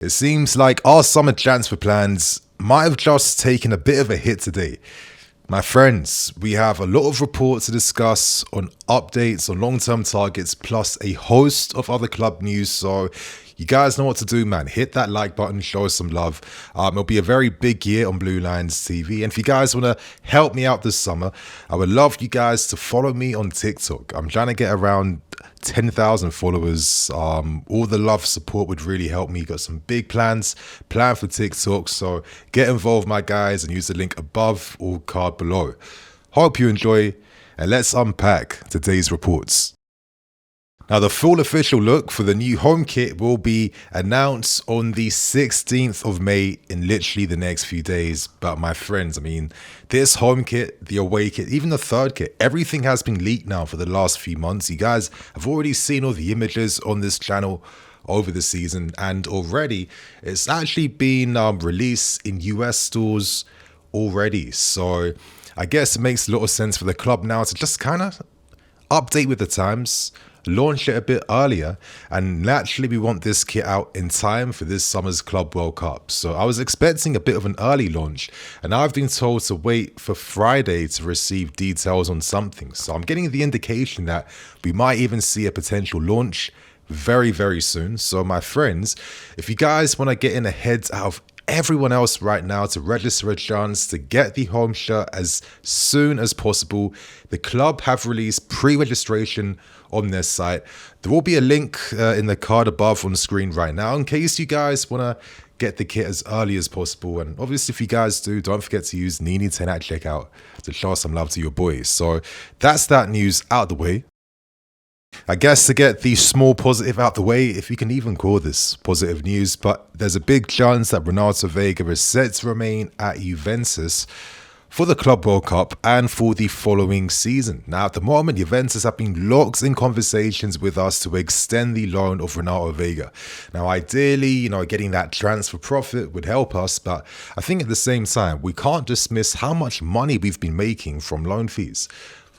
It seems like our summer transfer plans might have just taken a bit of a hit today. My friends, we have a lot of reports to discuss on updates on long-term targets plus a host of other club news. So you guys know what to do, man. Hit that like button, show us some love. It'll be a very big year on Blue Lions TV. And if you guys want to help me out this summer, I would love you guys to follow me on TikTok. I'm trying to get around 10,000 followers. All the love support would really help me. Got some big plans planned for TikTok, so get involved, my guys, and use the link above or card below. Hope you enjoy, and let's unpack today's reports. Now, the full official look for the new home kit will be announced on the 16th of May in literally the next few days. But my friends, I mean, this home kit, the away kit, even the third kit, everything has been leaked now for the last few months. You guys have already seen all the images on this channel over the season, and already it's actually been released in US stores already. So I guess it makes a lot of sense for the club now to just kind of update with the times, launch it a bit earlier, and naturally we want this kit out in time for this summer's Club World Cup. So I was expecting a bit of an early launch, and I've been told to wait for Friday to receive details on something. So I'm getting the indication that we might even see a potential launch very, very soon. So my friends, if you guys want to get in ahead out of everyone else right now to register a chance to get the home shirt as soon as possible, the club have released pre-registration on their site. There will be a link in the card above on the screen right now in case you guys want to get the kit as early as possible. And obviously, if you guys do, don't forget to use Nini10 at checkout to show some love to your boys. So that's that news out the way. I guess to get the small positive out the way, if you can even call this positive news, but there's a big chance that Ronaldo Vega is set to remain at Juventus for the Club World Cup and for the following season. Now, at the moment, Juventus have been locked in conversations with us to extend the loan of Ronaldo Vega. Now, ideally, getting that transfer profit would help us, but I think at the same time, we can't dismiss how much money we've been making from loan fees.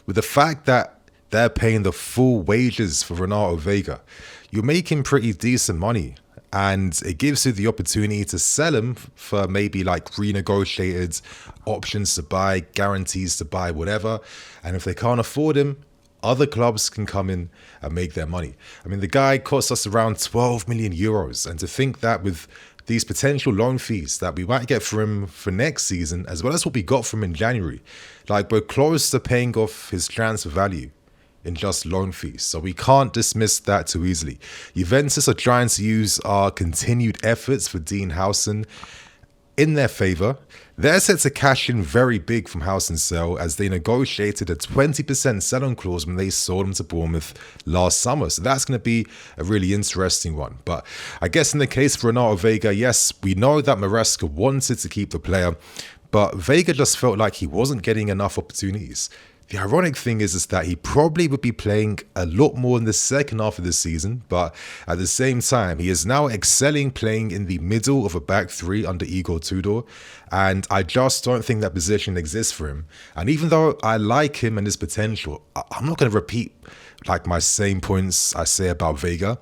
With the fact that they're paying the full wages for Ronaldo Vega, you're making pretty decent money. And it gives you the opportunity to sell him for maybe like renegotiated options to buy, guarantees to buy, whatever. And if they can't afford him, other clubs can come in and make their money. I mean, the guy costs us around 12 million euros. And to think that with these potential loan fees that we might get for him for next season, as well as what we got from him in January, like we're close to paying off his transfer value in just loan fees. So we can't dismiss that too easily. Juventus are trying to use our continued efforts for Hson in their favour. They're set to cash in very big from Hson's sale as they negotiated a 20% sell-on clause when they sold him to Bournemouth last summer. So that's going to be a really interesting one. But I guess in the case of Ronaldo Vega, yes, we know that Maresca wanted to keep the player, but Vega just felt like he wasn't getting enough opportunities. The ironic thing is that he probably would be playing a lot more in the second half of the season, but at the same time, he is now excelling playing in the middle of a back three under Igor Tudor, and I just don't think that position exists for him. And even though I like him and his potential, I'm not going to repeat like my same points I say about Vega.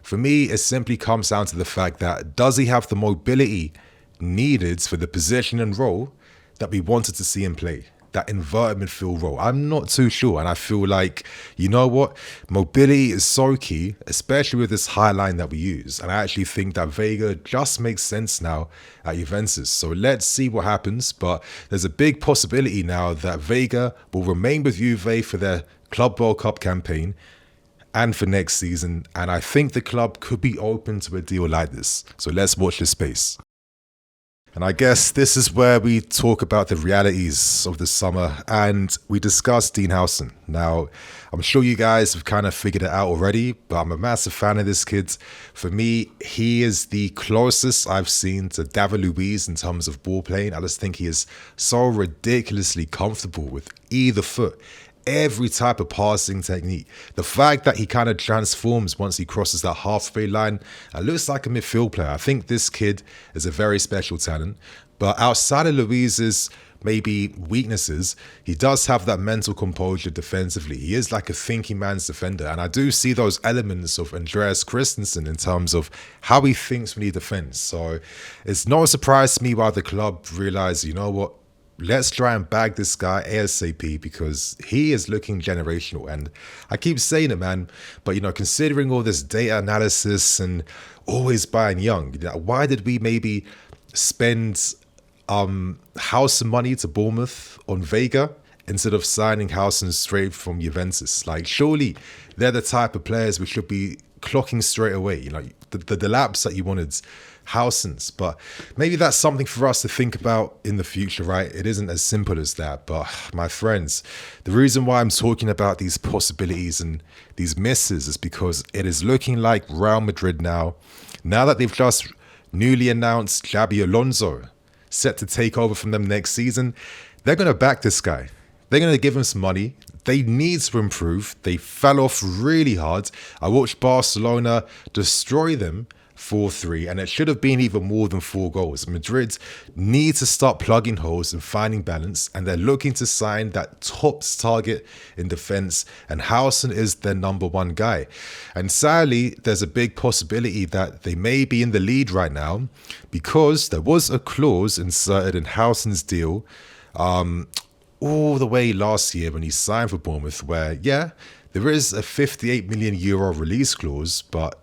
For me, it simply comes down to the fact that does he have the mobility needed for the position and role that we wanted to see him play? That inverted midfield role. I'm not too sure. And I feel like, you know what? Mobility is so key, especially with this high line that we use. And I actually think that Vega just makes sense now at Juventus. So let's see what happens. But there's a big possibility now that Vega will remain with Juve for their Club World Cup campaign and for next season. And I think the club could be open to a deal like this. So let's watch this space. And I guess this is where we talk about the realities of the summer and we discuss Hson. Now, I'm sure you guys have kind of figured it out already, but I'm a massive fan of this kid. For me, he is the closest I've seen to David Luiz in terms of ball playing. I just think he is so ridiculously comfortable with either foot. Every type of passing technique. The fact that he kind of transforms once he crosses that halfway line and looks like a midfield player. I think this kid is a very special talent. But outside of Luiz's maybe weaknesses, he does have that mental composure defensively. He is like a thinking man's defender. And I do see those elements of Andreas Christensen in terms of how he thinks when he defends. So it's no surprise to me why the club realized, you know what, let's try and bag this guy ASAP because he is looking generational. And I keep saying it, man, but, considering all this data analysis and always buying young, why did we maybe spend house money to Bournemouth on Vega instead of signing Hson straight from Juventus? Like, surely they're the type of players we should be clocking straight away. The Dilaps that you wanted, Hsons. But maybe that's something for us to think about in the future, right? It isn't as simple as that. But my friends, the reason why I'm talking about these possibilities and these misses is because it is looking like Real Madrid now that they've just newly announced Xabi Alonso set to take over from them next season, they're going to back this guy. They're going to give him some money. They need to improve. They fell off really hard. I watched Barcelona destroy them 4-3, and it should have been even more than 4 goals. Madrid need to start plugging holes and finding balance, and they're looking to sign that top target in defense, and Hson is their number 1 guy. And sadly, there's a big possibility that they may be in the lead right now because there was a clause inserted in Hson's deal all the way last year when he signed for Bournemouth where, yeah, there is a €58 million release clause, but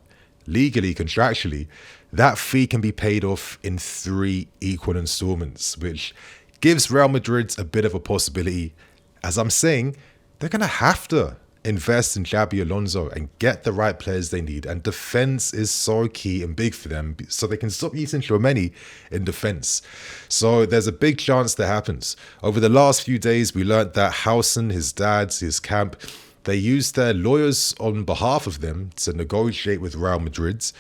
legally, contractually, that fee can be paid off in 3 equal installments, which gives Real Madrid a bit of a possibility. As I'm saying, they're going to have to invest in Xabi Alonso and get the right players they need. And defense is so key and big for them, so they can stop using Tchouaméni in defense. So there's a big chance that happens. Over the last few days, we learned that Hson, his dad, his camp, they used their lawyers on behalf of them to negotiate with Real Madrid,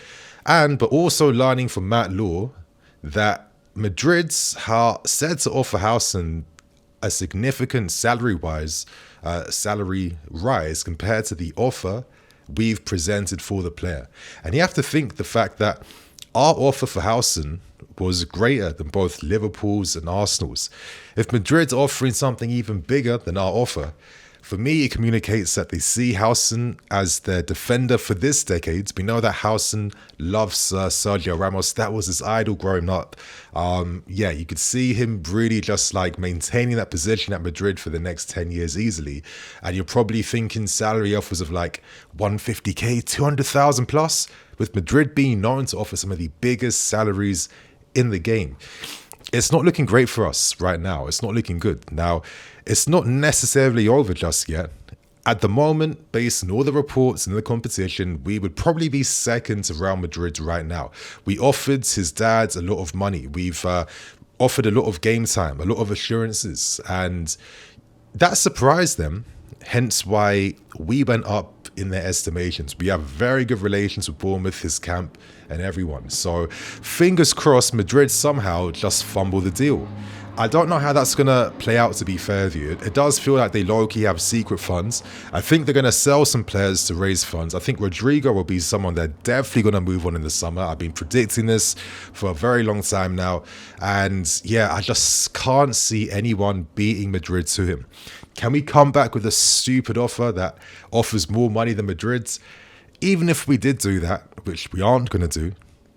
but also learning from Matt Law that Madrid are said to offer Hson a significant salary rise compared to the offer we've presented for the player. And you have to think the fact that our offer for Hson was greater than both Liverpool's and Arsenal's. If Madrid's offering something even bigger than our offer, for me, it communicates that they see Hson as their defender for this decade. We know that Hson loves Sergio Ramos. That was his idol growing up. You could see him really just like maintaining that position at Madrid for the next 10 years easily. And you're probably thinking salary offers of like 150k, 200,000 plus, with Madrid being known to offer some of the biggest salaries in the game. It's not looking great for us right now. It's not looking good. Now, it's not necessarily over just yet. At the moment, based on all the reports in the competition, we would probably be second to Real Madrid right now. We offered his dad a lot of money. We've offered a lot of game time, a lot of assurances, and that surprised them, hence why we went up in their estimations. We have very good relations with Bournemouth, his camp, and everyone. So fingers crossed Madrid somehow just fumble the deal. I don't know how that's going to play out, to be fair with you. It does feel like they low-key have secret funds. I think they're going to sell some players to raise funds. I think Rodrigo will be someone they're definitely going to move on in the summer. I've been predicting this for a very long time now. And yeah, I just can't see anyone beating Madrid to him. Can we come back with a stupid offer that offers more money than Madrid's? Even if we did do that, which we aren't going to do,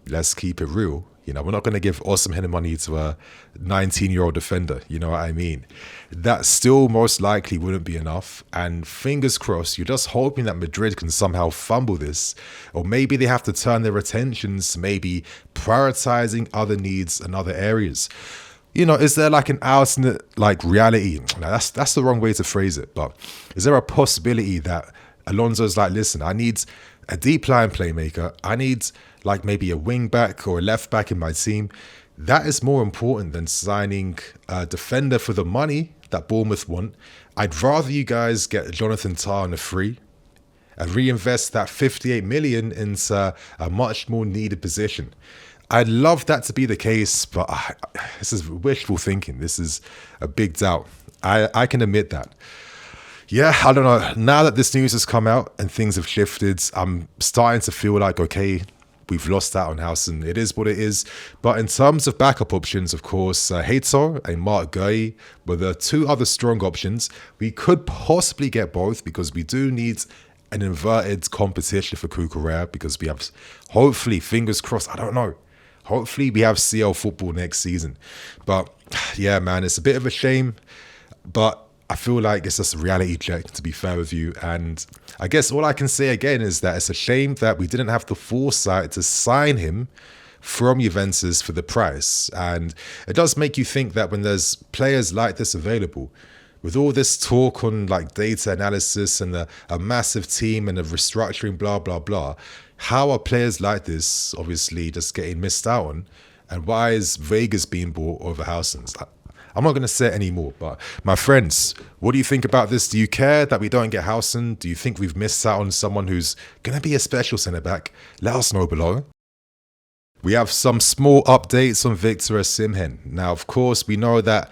let's keep it real. We're not going to give Osimhen money to a 19-year-old defender. You know what I mean? That still most likely wouldn't be enough. And fingers crossed, you're just hoping that Madrid can somehow fumble this. Or maybe they have to turn their attentions to maybe prioritizing other needs and other areas. Is there like an alternate reality? Now, that's the wrong way to phrase it. But is there a possibility that Alonso's like, listen, I need a deep line playmaker. I need like maybe a wing back or a left back in my team. That is more important than signing a defender for the money that Bournemouth want. I'd rather you guys get Jonathan Tah on a free and reinvest that 58 million into a much more needed position. I'd love that to be the case, but this is wishful thinking. This is a big doubt. I can admit that. Yeah, I don't know. Now that this news has come out and things have shifted, I'm starting to feel like, okay, we've lost out on Hson. It is what it is. But in terms of backup options, of course, Hson and Mark Guy were the two other strong options. We could possibly get both because we do need an inverted competition for Cucurella because we have, hopefully, fingers crossed, I don't know. Hopefully we have CL football next season. But yeah, man, it's a bit of a shame. But I feel like it's just a reality check, to be fair with you. And I guess all I can say again is that it's a shame that we didn't have the foresight to sign him from Juventus for the price. And it does make you think that when there's players like this available, with all this talk on like data analysis and a massive team and a restructuring, blah, blah, blah, how are players like this obviously just getting missed out on? And why is Vega's being bought over Hson's? I'm not going to say it anymore, but my friends, what do you think about this? Do you care that we don't get Hson? Do you think we've missed out on someone who's going to be a special centre-back? Let us know below. We have some small updates on Victor Osimhen. Now, of course, we know that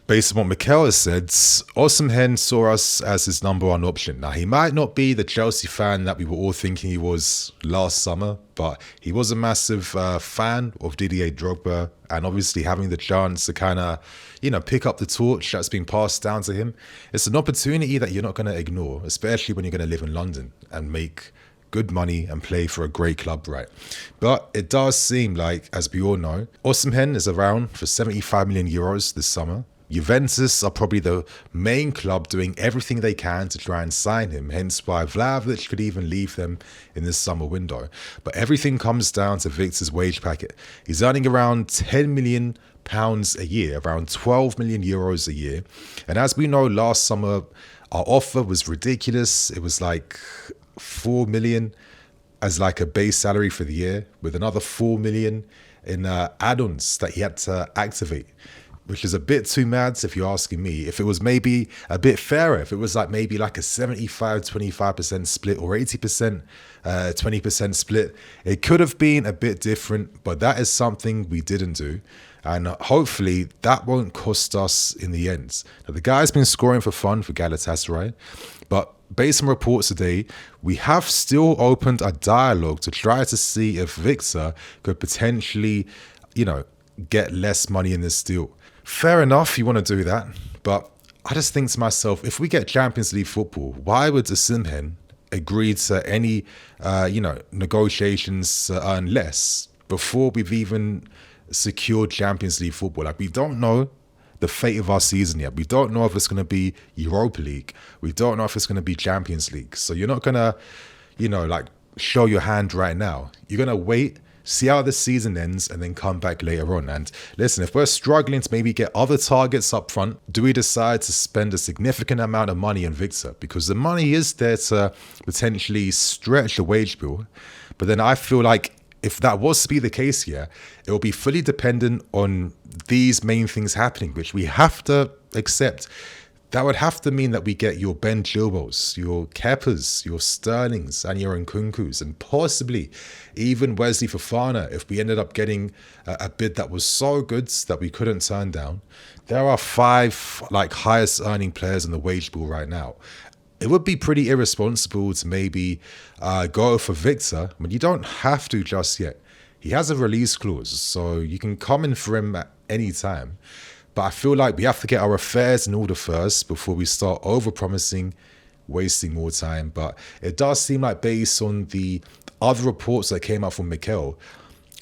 based on what Mikel has said, Osimhen saw us as his number one option. Now, he might not be the Chelsea fan that we were all thinking he was last summer, but he was a massive fan of Didier Drogba, and obviously having the chance to kind of, pick up the torch that's been passed down to him. It's an opportunity that you're not going to ignore, especially when you're going to live in London and make good money and play for a great club, right? But it does seem like, as we all know, Osimhen is around for 75 million euros this summer. Juventus are probably the main club doing everything they can to try and sign him, hence why Vlahovic could even leave them in this summer window. But everything comes down to Victor's wage packet. He's earning around £10 million a year, around 12 million euros a year. And as we know, last summer, our offer was ridiculous. It was like 4 million as like a base salary for the year, with another 4 million in add-ons that he had to activate, which is a bit too mad if you're asking me. If it was maybe a bit fairer, if it was like maybe like a 75-25% split or 80% 20% split, it could have been a bit different, but that is something we didn't do. And hopefully that won't cost us in the end. Now, the guy's been scoring for fun for Galatasaray, but based on reports today, we have still opened a dialogue to try to see if Victor could potentially, get less money in this deal. Fair enough, you want to do that, but I just think to myself, if we get Champions League football, why would Osimhen agree to any, negotiations to earn less before we've even secured Champions League football? Like, we don't know the fate of our season yet. We don't know if it's going to be Europa League. We don't know if it's going to be Champions League. So you're not going to, show your hand right now. You're going to wait, see how the season ends, and then come back later on. And listen, if we're struggling to maybe get other targets up front, do we decide to spend a significant amount of money on Victor? Because the money is there to potentially stretch the wage bill. But then I feel like if that was to be the case here, it will be fully dependent on these main things happening, which we have to accept. That would have to mean that we get your Ben Chilwells, your Kepas, your Sterlings, and your Nkunkus, and possibly even Wesley Fofana if we ended up getting a bid that was so good that we couldn't turn down. There are 5 highest earning players in the wage pool right now. It would be pretty irresponsible to maybe go for Victor when you don't have to just yet. He has a release clause, so you can come in for him at any time. But I feel like we have to get our affairs in order first before we start over-promising, wasting more time. But it does seem like, based on the other reports that came out from Mikel,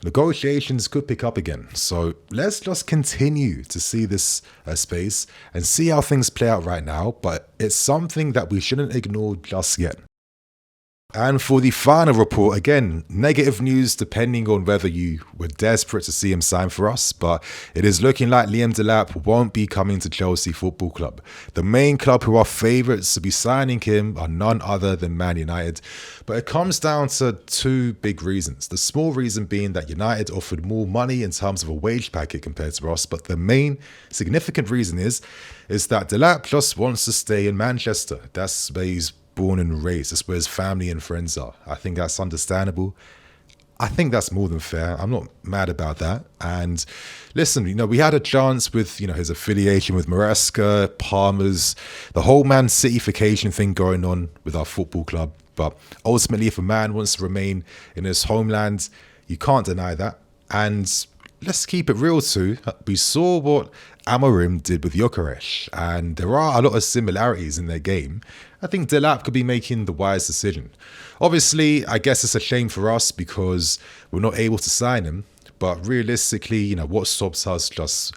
negotiations could pick up again. So let's just continue to see this space and see how things play out right now. But it's something that we shouldn't ignore just yet. And for the final report, again, negative news depending on whether you were desperate to see him sign for us, but it is looking like Dilap won't be coming to Chelsea Football Club. The main club who are favourites to be signing him are none other than Man United, but it comes down to 2 big reasons. The small reason being that United offered more money in terms of a wage packet compared to us, but the main significant reason is that Dilap just wants to stay in Manchester. That's where he's born and raised. That's where his family and friends are. I think that's understandable. I think that's more than fair. I'm not mad about that. And listen, we had a chance with, his affiliation with Maresca, Palmer's, the whole Man City-fication thing going on with our football club. But ultimately, if a man wants to remain in his homeland, you can't deny that. And let's keep it real too. We saw what Amorim did with Gyökeres, and there are a lot of similarities in their game. I think Dilap could be making the wise decision. Obviously, I guess it's a shame for us because we're not able to sign him. But realistically, you know, what stops us just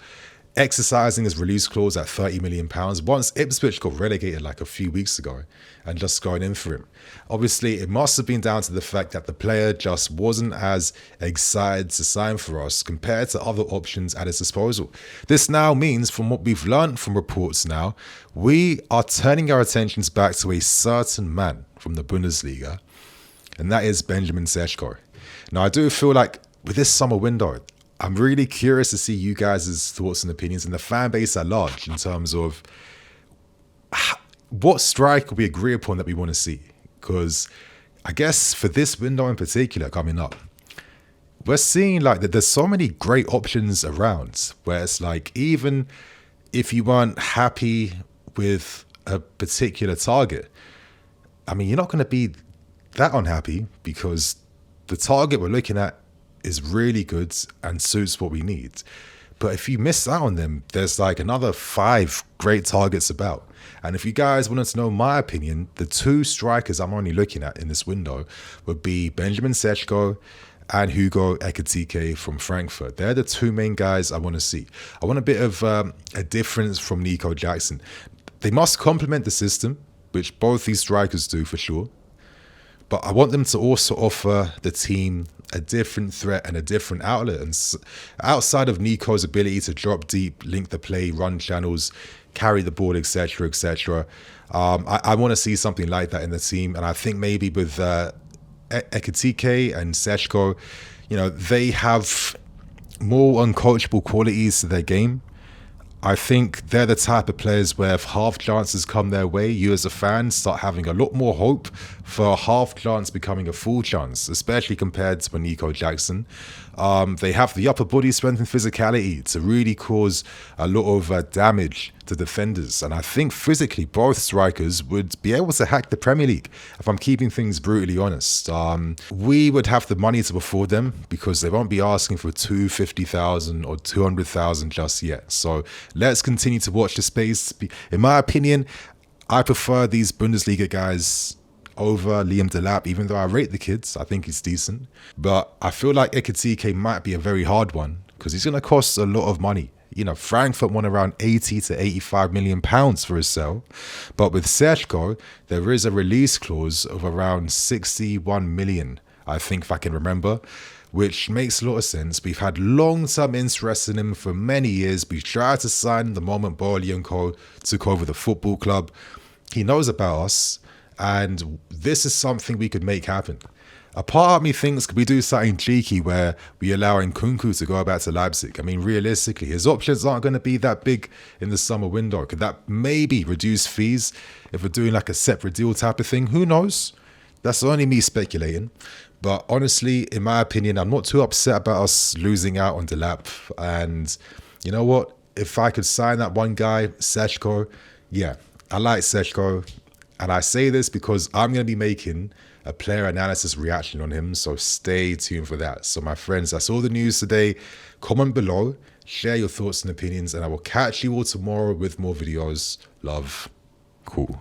exercising his release clause at £30 million once Ipswich got relegated like a few weeks ago and just going in for him? Obviously, it must have been down to the fact that the player just wasn't as excited to sign for us compared to other options at his disposal. This now means, from what we've learned from reports now, we are turning our attentions back to a certain man from the Bundesliga, and that is Benjamin Sesko. Now, I do feel like with this summer window, I'm really curious to see you guys' thoughts and opinions and the fan base at large in terms of what striker we agree upon that we want to see. Because I guess for this window in particular coming up, we're seeing like that there's so many great options around where it's like, even if you weren't happy with a particular target, I mean, you're not going to be that unhappy because the target we're looking at is really good and suits what we need. But if you miss out on them, there's like another 5 great targets about. And if you guys wanted to know my opinion, the 2 strikers I'm only looking at in this window would be Benjamin Sesko and Hugo Ekitike from Frankfurt. They're the 2 main guys I want to see. I want a bit of a difference from Nico Jackson. They must complement the system, which both these strikers do for sure. But I want them to also offer the team a different threat and a different outlet. And outside of Nico's ability to drop deep, link the play, run channels, carry the ball, etc., etc., I want to see something like that in the team. And I think maybe with Ekitike and Sesko, you know, they have more uncoachable qualities to their game. I think they're the type of players where if half chances come their way, you as a fan start having a lot more hope for a half chance becoming a full chance, especially compared to Nico Jackson. They have the upper body strength and physicality to really cause a lot of damage to defenders. And I think physically both strikers would be able to hack the Premier League, if I'm keeping things brutally honest. We would have the money to afford them because they won't be asking for 250,000 or 200,000 just yet. So let's continue to watch the space. In my opinion, I prefer these Bundesliga guys over Liam Delap, even though I rate the kids. I think he's decent. But I feel like Ekitike might be a very hard one because he's going to cost a lot of money. You know, Frankfurt won around 80 to 85 million pounds for his sale. But with Sesko, there is a release clause of around 61 million, I think, if I can remember, which makes a lot of sense. We've had long-term interest in him for many years. We tried to sign him the moment Bowley & Co. took over the football club. He knows about us, and this is something we could make happen. A part of me thinks, could we do something cheeky where we allow Nkunku to go back to Leipzig? I mean, realistically, his options aren't going to be that big in the summer window. Could that maybe reduce fees if we're doing like a separate deal type of thing? Who knows? That's only me speculating. But honestly, in my opinion, I'm not too upset about us losing out on Dilap. And you know what? If I could sign that one guy, Sesko, yeah, I like Sesko. And I say this because I'm going to be making a player analysis reaction on him, so stay tuned for that. So my friends, that's all the news today. Comment below, share your thoughts and opinions, and I will catch you all tomorrow with more videos. Love. Cool.